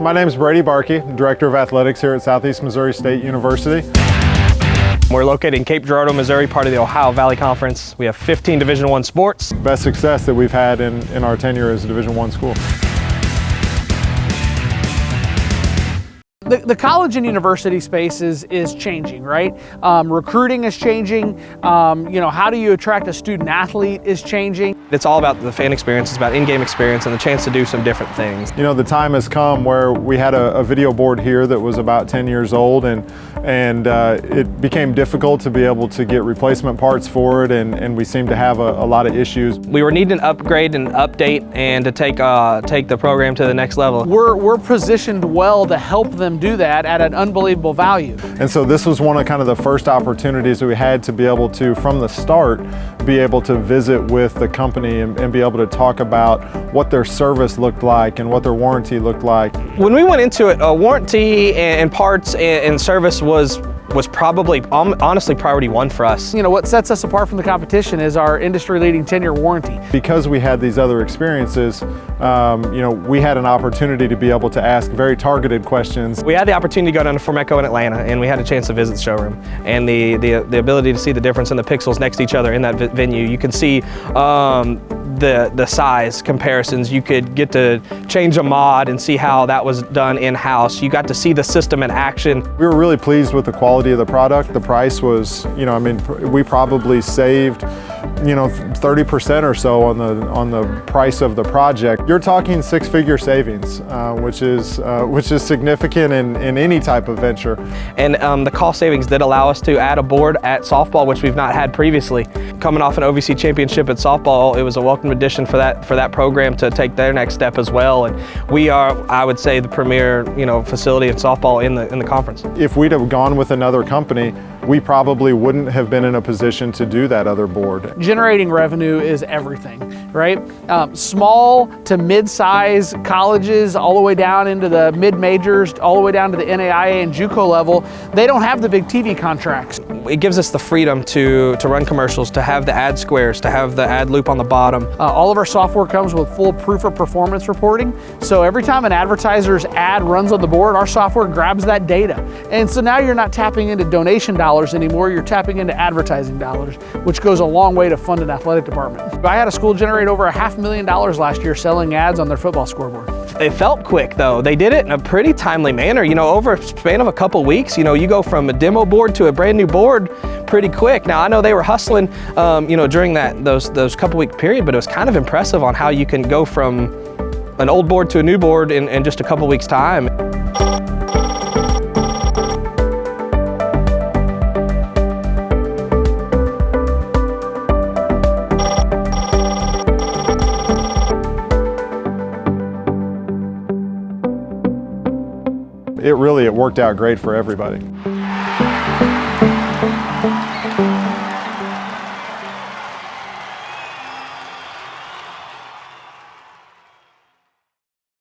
My name is Brady Barkey, Director of Athletics here at Southeast Missouri State University. We're located in Cape Girardeau, Missouri, part of the Ohio Valley Conference. We have 15 Division I sports. Best success that we've had in our tenure as a Division I school. The college and university space is changing, right? Recruiting is changing. How do you attract a student athlete is changing. It's all about the fan experience, it's about in-game experience and the chance to do some different things. You know, the time has come where we had a video board here that was about 10 years old, and it became difficult to be able to get replacement parts for it, and we seem to have a lot of issues. We were needing an upgrade and update and to take the program to the next level. We're positioned well to help them do that at an unbelievable value. And so this was one of kind of the first opportunities that we had to be able to, from the start, be able to visit with the company and be able to talk about what their service looked like and what their warranty looked like. When we went into it, warranty and parts and service was probably, honestly, priority one for us. You know, what sets us apart from the competition is our industry-leading 10-year warranty. Because we had these other experiences, we had an opportunity to be able to ask very targeted questions. We had the opportunity to go down to Formetco in Atlanta, and we had a chance to visit the showroom. And the ability to see the difference in the pixels next to each other in that venue. You can see the size comparisons. You could get to change a mod and see how that was done in-house. You got to see the system in action. We were really pleased with the quality of the product. The price was, we probably saved 30% or so on the price of the project. You're talking six-figure savings, which is significant in any type of venture. And the cost savings did allow us to add a board at softball, which we've not had previously. Coming off an OVC championship at softball, it was a welcome addition for that program to take their next step as well. And we are, I would say, the premier facility in softball in the conference. If we'd have gone with another company, we probably wouldn't have been in a position to do that other board. Generating revenue is everything, right? Small to mid-size colleges, all the way down into the mid-majors, all the way down to the NAIA and JUCO level, they don't have the big TV contracts. It gives us the freedom to run commercials, to have the ad squares, to have the ad loop on the bottom. All of our software comes with full proof of performance reporting. So every time an advertiser's ad runs on the board, our software grabs that data. And so now you're not tapping into donation dollars anymore, you're tapping into advertising dollars, which goes a long way to fund an athletic department. I had a school generate over $500,000 last year selling ads on their football scoreboard. It felt quick though. They did it in a pretty timely manner. Over a span of a couple weeks, you go from a demo board to a brand new board pretty quick. Now I know they were hustling, during those couple week period, but it was kind of impressive on how you can go from an old board to a new board in just a couple weeks time. It worked out great for everybody.